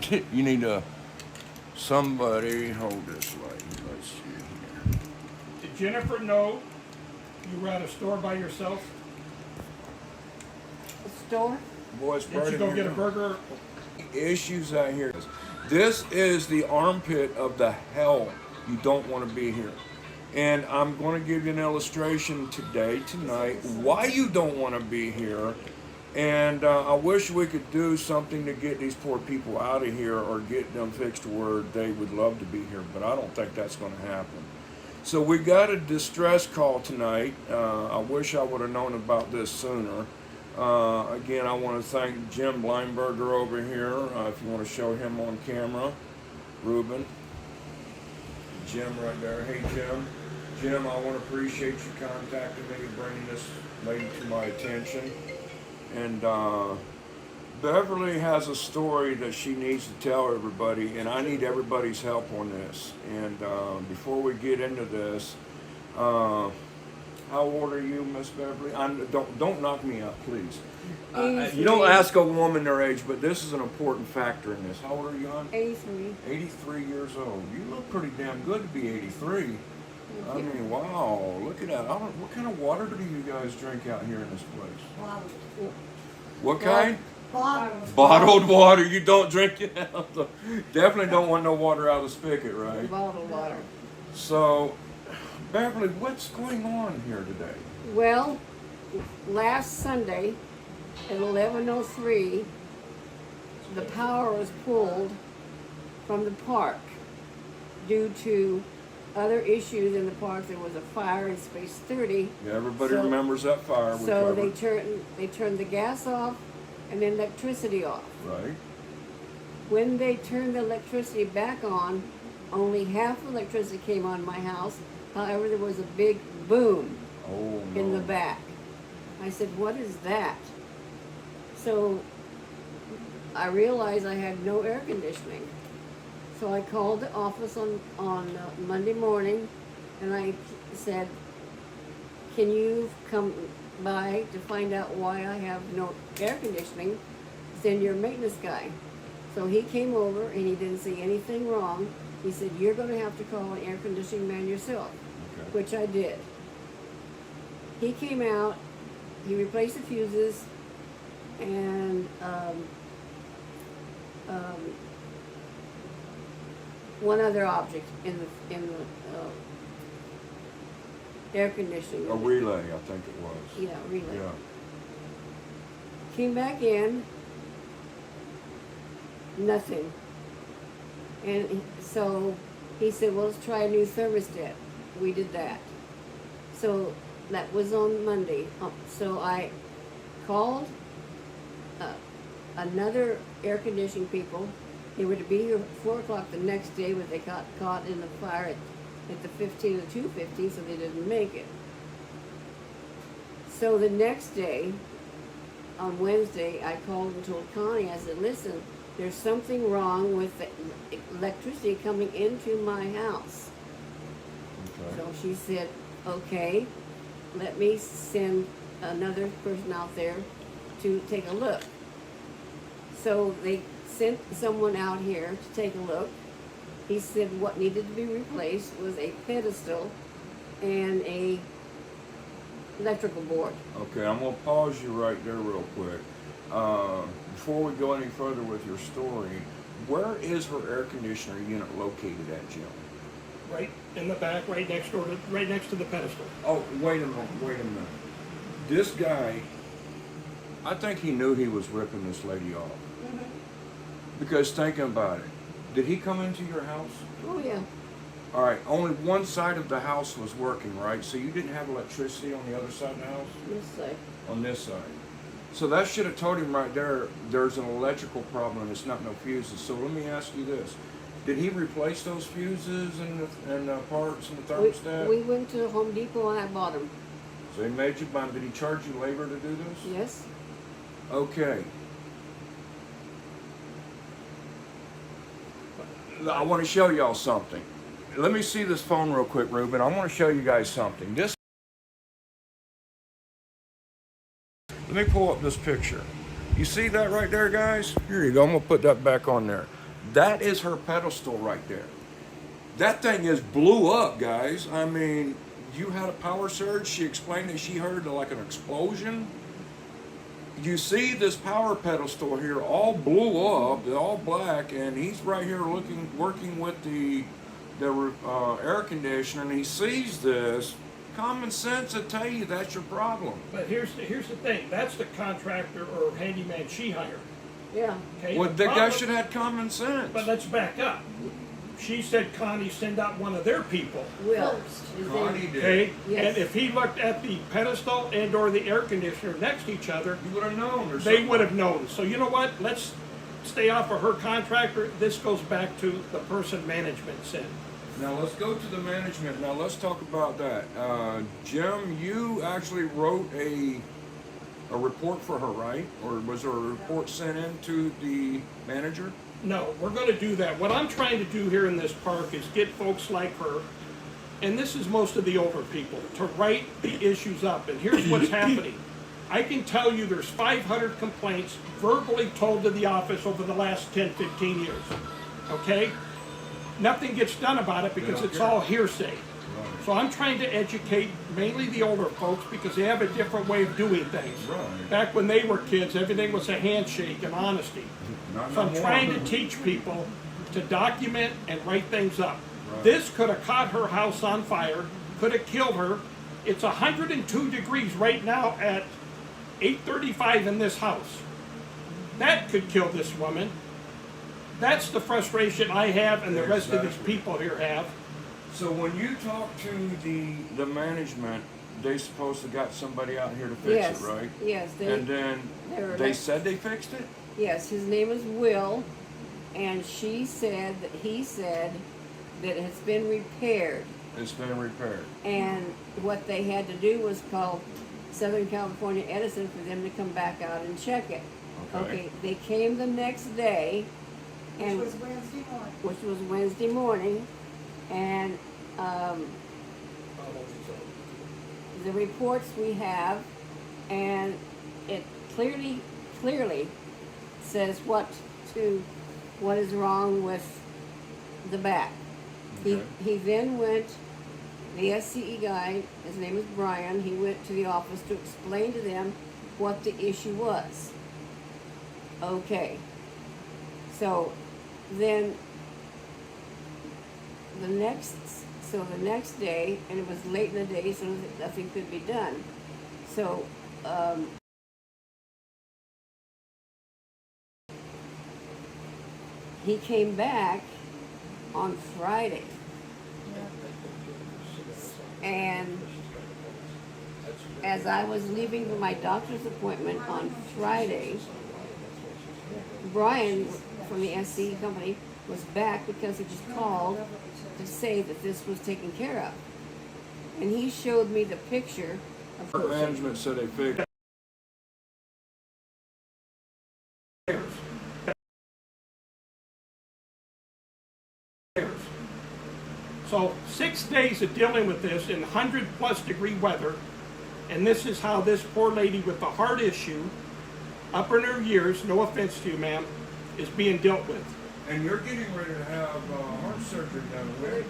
You need to, somebody hold this light. Let's see here. Did Jennifer know you were at a store by yourself? A store? Boy, it's Did bright you in go here get a now. burger? Issues out here. This is the armpit of the hell. You don't want to be here. And I'm going to give you an illustration today, tonight, why you don't want to be here. And I wish we could do something to get these poor people out of here or get them fixed to where they would love to be here, but I don't think that's going to happen. So we got a distress call tonight. I wish I would have known about this sooner. Again, I want to thank Jim Bleinberger over here. If you want to show him on camera, Ruben. Jim right there. Hey, Jim. Jim, I want to appreciate you contacting me and bringing this lady to my attention. And Beverly has a story that she needs to tell everybody, and I need everybody's help on this. And before we get into this, how old are you, Miss Beverly? Don't knock me out, please. You don't ask a woman their age, but this is an important factor in this. How old are you, hon? 83. 83 years old. You look pretty damn good to be 83. I mean, wow, look at that. What kind of water do you guys drink out here in this place? What kind? Bottled water. You don't drink it out the, definitely don't want no water out of the spigot, right? Bottled water. So, Beverly, what's going on here today? Well, last Sunday at 11:03, the power was pulled from the park due to other issues in the park. There was a fire in Space 30. Yeah, everybody remembers that fire. So they turned the gas off and then electricity off. Right. When they turned the electricity back on, only half the electricity came on my house. However, there was a big boom in the back. I said, what is that? So I realized I had no air conditioning. So I called the office on Monday morning, and I said, can you come by to find out why I have no air conditioning? Send your maintenance guy. So he came over, and he didn't see anything wrong. He said, you're going to have to call an air conditioning man yourself, which I did. He came out, he replaced the fuses, and one other object in the air conditioning. A relay, I think it was. Yeah, relay. Yeah. Came back in, nothing. And so he said, well, let's try a new thermostat. We did that. So that was on Monday. So I called another air conditioning people. They were to be here at 4 o'clock the next day, but they got caught in the fire at the 15 or 2:15, so they didn't make it. So the next day, on Wednesday, I called and told Connie, I said, listen, there's something wrong with the electricity coming into my house. Okay. So she said, okay, let me send another person out there to take a look. So they sent someone out here to take a look. He said what needed to be replaced was a pedestal and a electrical board. Okay, I'm going to pause you right there real quick. Before we go any further with your story, where is her air conditioner unit located at, Jim? Right in the back, right next to the pedestal. Oh, wait a minute. This guy, I think he knew he was ripping this lady off. Because thinking about it, did he come into your house? Oh yeah. All right, only one side of the house was working, right? So you didn't have electricity on the other side of the house? This side. On this side. So that should have told him right there, there's an electrical problem and it's not no fuses. So let me ask you this. Did he replace those fuses and the parts and the thermostat? We went to Home Depot and I bought them. So he made you buy them. Did he charge you labor to do this? Yes. Okay. I want to show y'all something. Let me see this phone real quick, Ruben. I want to show you guys something. Let me pull up this picture. You see that right there, guys? Here you go. I'm going to put that back on there. That is her pedestal right there. That thing is blew up, guys. I mean, you had a power surge. She explained that she heard like an explosion. You see this power pedestal here all blew up, all black, and he's right here working with the air conditioner, and he sees this. Common sense would tell you that's your problem. But here's the thing. That's the contractor or handyman she hired. Yeah. Okay. Well, the guy should have had common sense. But let's back up. She said Connie send out one of their people. Will. Connie did. Okay. Yes. And if he looked at the pedestal and or the air conditioner next to each other, You would have known. Or they something. would have known. So you know what? Let's stay off of her contractor. This goes back to the person management said. Now let's go to the management. Now let's talk about that. Jim, you actually wrote a report for her, right? Or was there a report sent in to the manager? No, we're going to do that. What I'm trying to do here in this park is get folks like her, and this is most of the older people, to write the issues up. And here's what's happening. I can tell you there's 500 complaints verbally told to the office over the last 10, 15 years. Okay? Nothing gets done about it because it's all hearsay. So I'm trying to educate mainly the older folks because they have a different way of doing things. Right. Back when they were kids, everything was a handshake and honesty. Not So I'm no more. trying to teach people to document and write things up. Right. This could have caught her house on fire, could have killed her. It's 102 degrees right now at 8:35 in this house. That could kill this woman. That's the frustration I have and the rest of these Exactly. people here have. So when you talk to the management, they supposed to got somebody out here to fix Yes. it, right? Yes. And then were they like- said they fixed it? Yes, his name is Will, and he said that it has been repaired. It's been repaired. And what they had to do was call Southern California Edison for them to come back out and check it. Okay. They came the next day, and Which was Wednesday morning. which was Wednesday morning, and the reports we have, and it clearly says what is wrong with the back. Okay. He then went, the SCE guy, his name is Brian, he went to the office to explain to them what the issue was. Okay. So then the next day, and it was late in the day, so nothing could be done. So he came back on Friday, and as I was leaving for my doctor's appointment on Friday, Brian from the SCE company was back because he just called to say that this was taken care of. And he showed me the picture of Management said they fixed it. So 6 days of dealing with this in 100+ degree weather, and this is how this poor lady with the heart issue, up in her years, no offense to you, ma'am, is being dealt with. And you're getting ready to have heart surgery done when?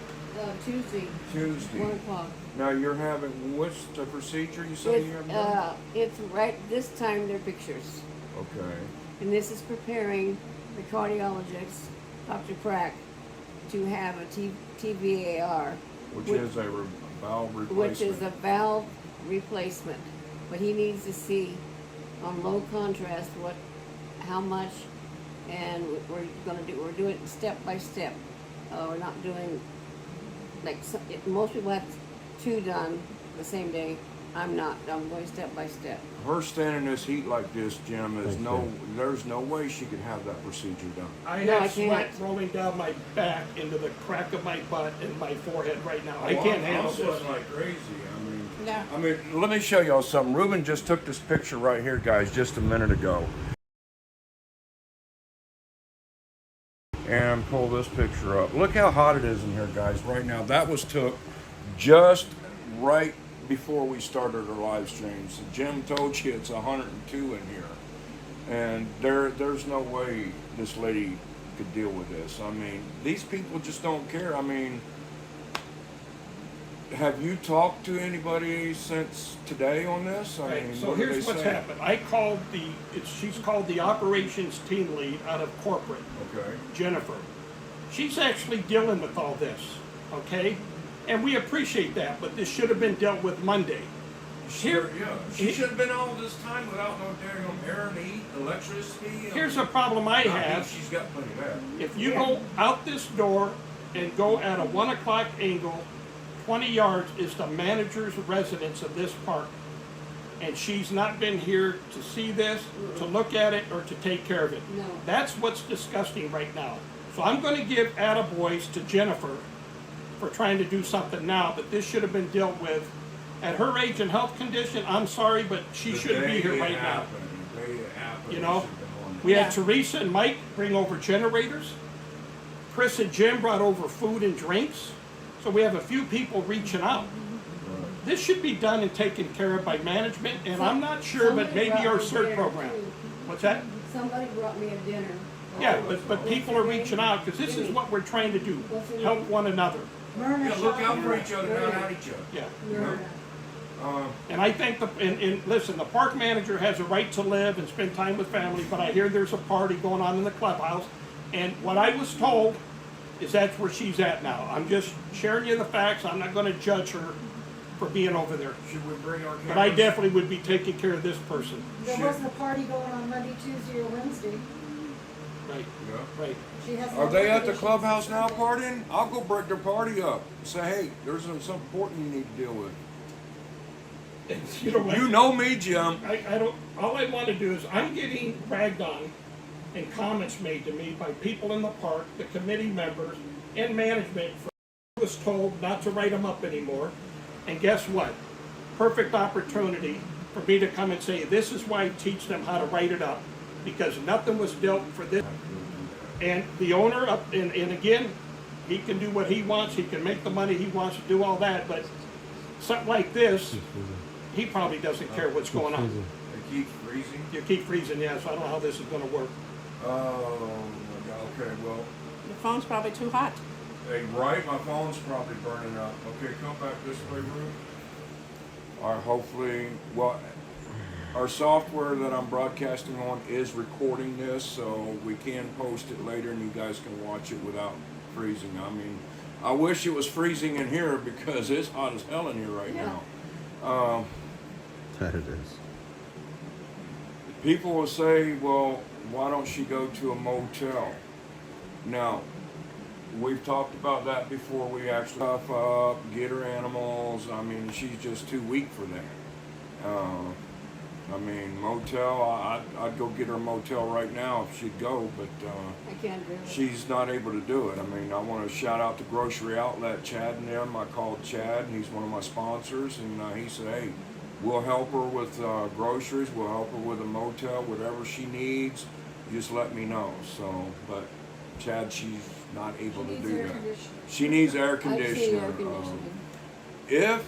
Tuesday, Tuesday. 1 o'clock. Now you're having, what's the procedure you say you have done? It's right this time they're pictures. Okay. And this is preparing the cardiologist, Dr. Crack, to have a TVAR, Which is a valve replacement. which is a valve replacement. But he needs to see on low contrast how much, and we're doing it step by step. We're not doing most people have 2 done the same day. I'm not. I'm going step by step. Her standing in this heat like this, Jim, there's no way she could have that procedure done. I No, have I sweat can't. rolling down my back into the crack of my butt and my forehead right now. I Oh, can't I'm handle this. sweating like crazy. No. I mean, let me show y'all something. Ruben just took this picture right here, guys, just a minute ago. And pull this picture up. Look how hot it is in here, guys, right now. That was took just right before we started our live streams. Jim told you it's 102 in here. And there's no way this lady could deal with this. I mean, these people just don't care. I mean, have you talked to anybody since today on this? I Right, mean, so what do here's they what's say? happened. I called she's called the operations team lead out of corporate, Okay. Jennifer. She's actually dealing with all this, okay? And we appreciate that, but this should have been dealt with Monday. Sure, yeah. She should have been all this time without no daggone air and heat, electricity. Here's a problem I have. She's got plenty of that. If you go out this door and go at a 1 o'clock angle, 20 yards is the manager's residence of this park. And she's not been here to see this, to look at it, or to take care of it. No. That's what's disgusting right now. So I'm going to give attaboys to Jennifer for trying to do something now, but this should have been dealt with. At her age and health condition, I'm sorry, but she shouldn't be here right now. You know, we had Teresa and Mike bring over generators. Chris and Jim brought over food and drinks. So we have a few people reaching out. This should be done and taken care of by management, and I'm not sure, but maybe our CERT program. What's that? Somebody brought me a dinner. Yeah, but people are reaching out, because this is what we're trying to do, help one another. Myrna Yeah, look out shot for her. each other, not at each other. Yeah. Myrna. And I think, listen, the park manager has a right to live and spend time with family, but I hear there's a party going on in the clubhouse. And what I was told is that's where she's at now. I'm just sharing you the facts. I'm not gonna judge her for being over there. Should we bring our cameras? But I definitely would be taking care of this person. There wasn't a party going on Monday, Tuesday, or Wednesday. Right, Yeah. right. She has. Are they at the conditions. clubhouse now partying? I'll go break their party up. Say, hey, there's something important you need to deal with. You know what? You know me, Jim. I don't, all I want to do is, I'm getting ragged on and comments made to me by people in the park, the committee members, and management for was told not to write them up anymore. And guess what? Perfect opportunity for me to come and say, this is why I teach them how to write it up, because nothing was dealt for this. And the owner up, and again, he can do what he wants, he can make the money he wants to do all that, but something like this, he probably doesn't care what's going on. They keep freezing. You keep freezing, yeah, so I don't know how this is gonna work. Oh, my God. Okay, well, Your phone's probably too hot. hey, right, my phone's probably burning up. Okay, come back this way, Ruth. All right, hopefully, well, our software that I'm broadcasting on is recording this, so we can post it later and you guys can watch it without freezing. I mean, I wish it was freezing in here because it's hot as hell in here right Yeah. now. That it is. People will say, well, why don't she go to a motel? Now, we've talked about that before. We actually stuff up, get her animals. I mean, she's just too weak for that. I mean, motel, I'd go get her a motel right now if she'd go, but I can't do it. she's not able to do it. I mean, I want to shout out to Grocery Outlet, Chad and them. I called Chad, and he's one of my sponsors, and he said, hey, we'll help her with groceries, we'll help her with a motel, whatever she needs, just let me know. So, but Chad, she's not able to do that. She needs air I've seen conditioner. air conditioning. If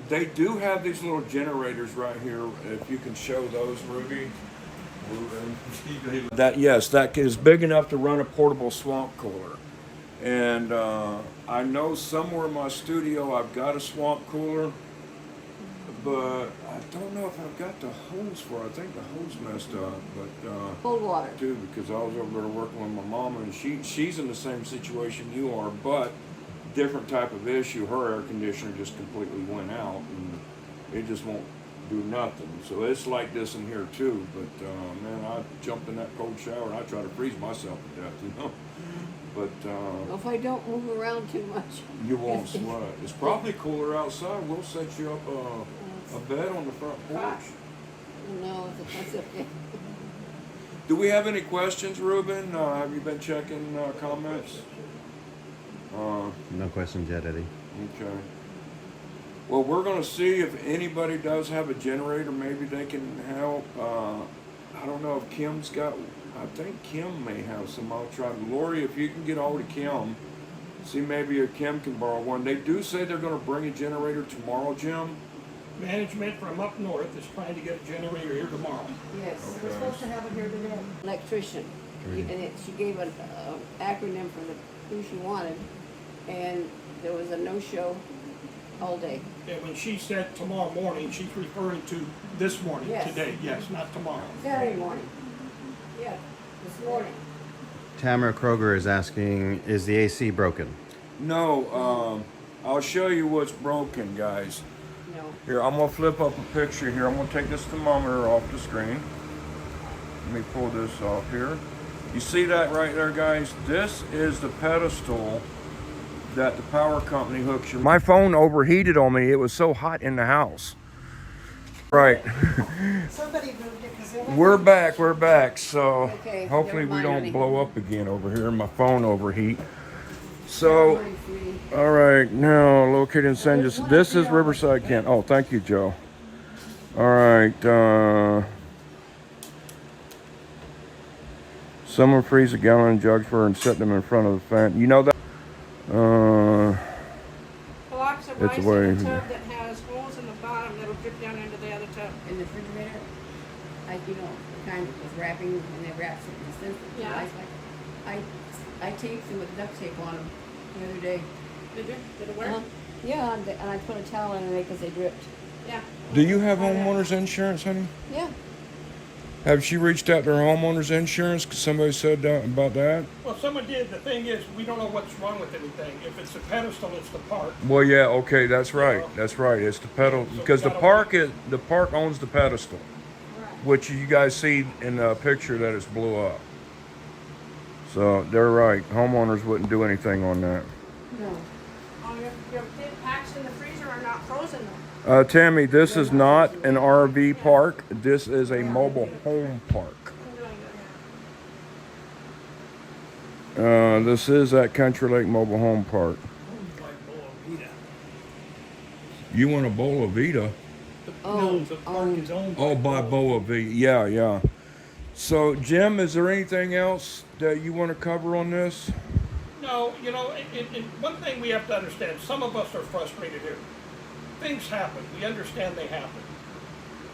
they do have these little generators right here, if you can show those, Ruby. That yes, that is big enough to run a portable swamp cooler. And I know somewhere in my studio I've got a swamp cooler, but I don't know if I've got the hose for it. I think the hose messed up, but Cold water. too, because I was over there working with my mama, and she's in the same situation you are, but different type of issue. Her air conditioner just completely went out, and it just won't do nothing. So it's like this in here too. But man, I jumped in that cold shower and I try to freeze myself to death, you know. But If I don't move around too much. you won't sweat. It's probably cooler outside. We'll set you up a bed on the front porch. No, that's okay. Do we have any questions, Ruben? Have you been checking comments? No questions yet, Eddie. Okay. Well, we're going to see if anybody does have a generator. Maybe they can help. I don't know if Kim's got. I think Kim may have some. I'll try. Lori, if you can get hold of Kim, see maybe if Kim can borrow one. They do say they're going to bring a generator tomorrow, Jim. Management from up north is trying to get a generator here tomorrow. Yes. We're supposed to have it here today. Electrician. she gave an acronym for who she wanted, and there was a no-show all day. And when she said tomorrow morning, she's referring to this morning, Yes. today, yes, not tomorrow. Saturday morning. Yeah, this morning. Tamara Kroger is asking, is the AC broken? No, I'll show you what's broken, guys. No. Here, I'm gonna flip up a picture here. I'm gonna take this thermometer off the screen. Let me pull this off here. You see that right there, guys? This is the pedestal that the power company hooks your... My phone overheated on me. It was so hot in the house. Right. Somebody moved it because they We're back. So Okay, hopefully never we mind, don't honey. blow up again over here. My phone overheat. So, Morning, sweetie. all right, now located in San Jose. This is Riverside, Kent. Oh, thank you, Joe. All right. Someone freeze a gallon of jugs for and set them in front of the fan. You know that? Blocks of It's rice way- in a tub that has holes in the bottom that'll drip down into the other tub. In the refrigerator, the kind with wrapping, and they wrap something sensitive. Yeah. I taped them with duct tape on them the other day. Did you? Did it work? Yeah, and I put a towel in there because they dripped. Yeah. Do you have homeowners insurance, honey? Yeah. Have she reached out to her homeowners insurance? Because somebody said about that. Well, someone did. The thing is, we don't know what's wrong with anything. If it's a pedestal, it's the park. Well, yeah, okay, that's right. That's right. It's the pedal So because we the gotta park owns the pedestal, which you guys see in the picture that it's blew up. So they're right. Homeowners wouldn't do anything on that. No. Oh, your big packs in the freezer are not frozen though. Tammy, this is not an RV park. This is a mobile home park. This is at Country Lake Mobile Home Park. You want a Bola Vita? Oh, Oh, by Boa Vita. Yeah. So, Jim, is there anything else that you want to cover on this? No, and one thing we have to understand, some of us are frustrated here. Things happen. We understand they happen.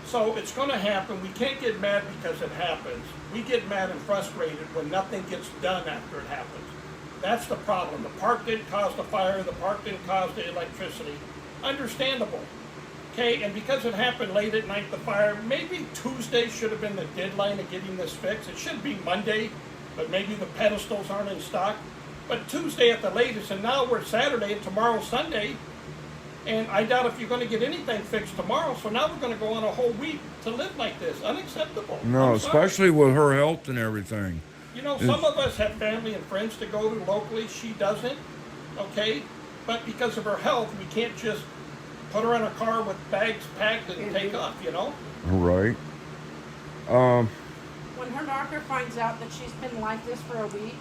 So it's going to happen. We can't get mad because it happens. We get mad and frustrated when nothing gets done after it happens. That's the problem. The park didn't cause the fire. The park didn't cause the electricity. Understandable. Okay, and because it happened late at night, the fire, maybe Tuesday should have been the deadline of getting this fixed. It should be Monday, but maybe the pedestals aren't in stock. But Tuesday at the latest, and now we're Saturday and tomorrow's Sunday. And I doubt if you're going to get anything fixed tomorrow. So now we're going to go on a whole week to live like this. Unacceptable. No, I'm sorry. especially with her health and everything. Some of us have family and friends to go to locally. She doesn't. Okay? But because of her health, we can't just put her in a car with bags packed and take off, Right. When her doctor finds out that she's been like this for a week,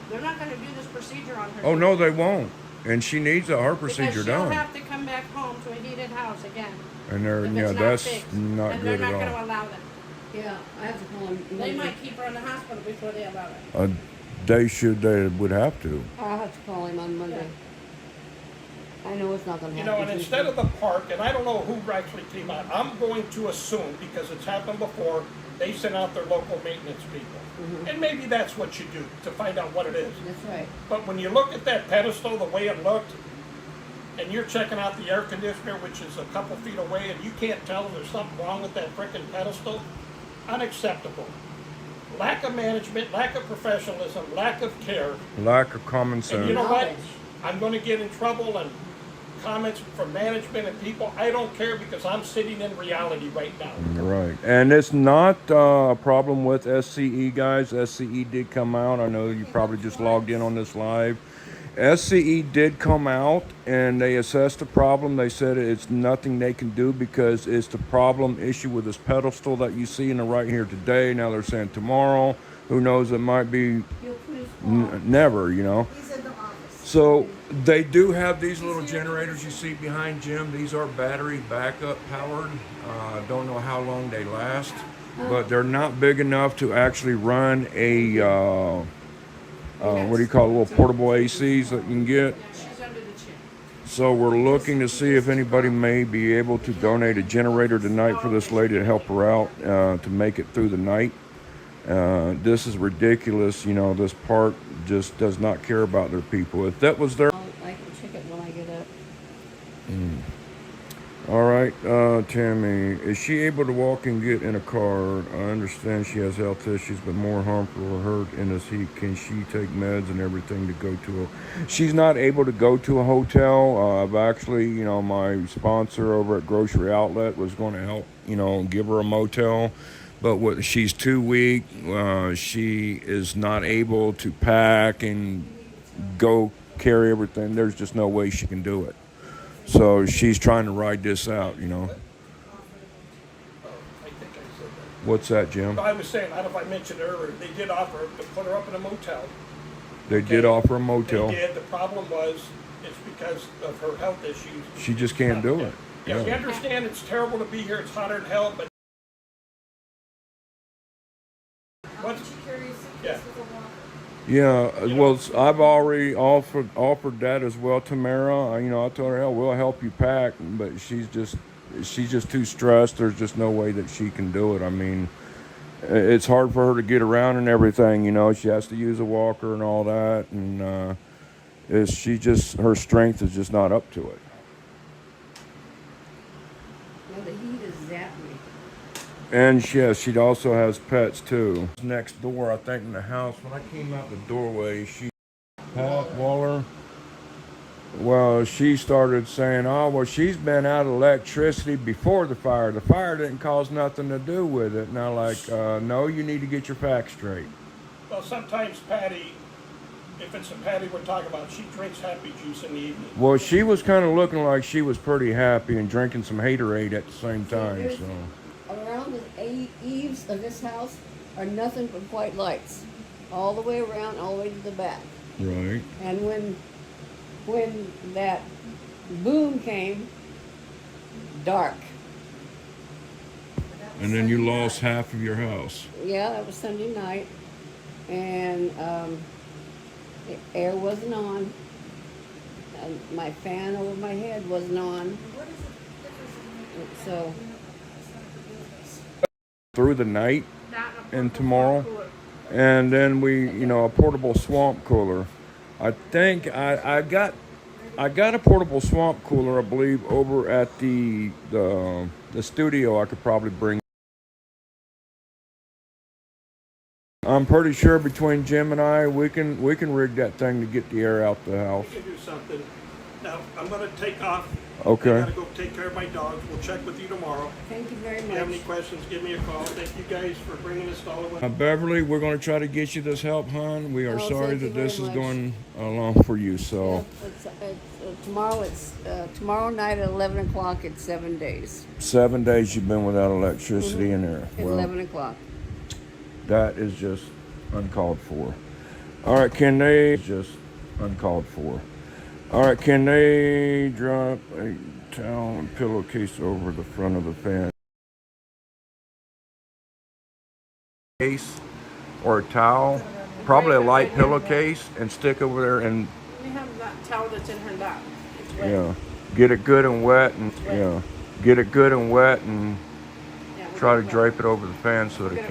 they're not going to do this procedure on her. Oh, no, they won't. And she needs a heart procedure because she'll done. have to come back home to a heated house again. And they're, If yeah, it's not that's fixed. not And good they're not at going all. to allow them. yeah, I have to call them. They might keep her in the hospital before they allow it. They would have to. I'll have to call him on Monday. I know it's not going to happen. And instead of the park, and I don't know who actually came out, I'm going to assume, because it's happened before, they sent out their local maintenance people. And maybe that's what you do to find out what it is. That's right. But when you look at that pedestal, the way it looked, and you're checking out the air conditioner, which is a couple feet away, and you can't tell if there's something wrong with that frickin' pedestal, unacceptable. Lack of management, lack of professionalism, lack of care. Lack of common sense. And you know what? Knowledge. I'm going to get in trouble and comments from management and people. I don't care because I'm sitting in reality right now. Right. And it's not a problem with SCE, guys. SCE did come out. I know you probably just logged in on this live. SCE did come out and they assessed the problem. They said it's nothing they can do because it's the problem issue with this pedestal that you see in the right here today. Now they're saying tomorrow. Who knows? It might be You'll put his phone. never, He's in the office. So they do have these little generators you see behind Jim. These are battery backup powered. Don't know how long they last, but they're not big enough to actually run a what do you call it, little portable ACs that you can get. She's under the chin. So we're looking to see if anybody may be able to donate a generator tonight for this lady to help her out to make it through the night. This is ridiculous. You know, this park just does not care about their people. If that was their... I can check it when I get up. All right, Tammy, is she able to walk and get in a car? I understand she has health issues, but more harmful or hurt in this heat. Can she take meds and everything to go to a... She's not able to go to a hotel. I've actually, you know, my sponsor over at Grocery Outlet was going to help, you know, give her a motel. But she's too weak. She is not able to pack and go carry everything. There's just no way she can do it. So she's trying to ride this out, you know. I think I said that. What's that, Jim? I was saying, I don't know if I mentioned earlier, they did offer to put her up in a motel. They did offer a motel. They did. The problem was, it's because of her health issues. She just can't do it. Yeah, we Yeah. understand it's terrible to be here, it's hotter than hell, but what's, She carries yeah. this with a walker. Yeah, well, I've already offered that as well, Tamara. You know, I told her, hell, we'll help you pack, but she's just too stressed. There's just no way that she can do it. I mean, it's hard for her to get around and everything. You know, she has to use a walker and all that, and her strength is just not up to it. Now the heat is zapping me. And she also has pets too. Next door, I think, in the house. When I came out the doorway, Pat Waller, well, she started saying, oh, well, she's been out of electricity before the fire. The fire didn't cause nothing to do with it. Now, no, you need to get your facts straight. Well, sometimes Patty, if it's a Patty we're talking about, she drinks happy juice in the evening. Well, she was kind of looking like she was pretty happy and drinking some haterade at the same time, so... Around the eaves of this house are nothing but white lights, all the way around, all the way to the back. Right. And when that boom came, dark. And then you lost half of your house. Yeah, that was Sunday night, and the air wasn't on. And my fan over my head wasn't on. What is the difference in So Through the night That and tomorrow. cooler. And then a portable swamp cooler. I think I got a portable swamp cooler, I believe, over at the studio. I could probably bring. I'm pretty sure between Jim and I, we can rig that thing to get the air out the house. We can do something. Now, I'm gonna take off. Okay. I gotta go take care of my dogs. We'll check with you tomorrow. thank you very If you have any much. questions, give me a call. Thank you guys for bringing us all over. Beverly, we're going to try to get you this help, hon. We are Oh, sorry thank you that this very is much. going along for you. So Tomorrow. It's tomorrow night at 11 o'clock. It's 7 days. 7 days you've been without electricity in there. At 11 o'clock. That is just uncalled for. All right, can they just uncalled for? All right, can they drop a towel and pillowcase over the front of the fan? Case or a towel, probably a light pillowcase, and stick over there and We have that towel that's in her lap. It's wet. yeah, get it good and wet and wet. yeah, get it good and wet and Yeah, we're try to gonna- drape it over the fan so that it keeps.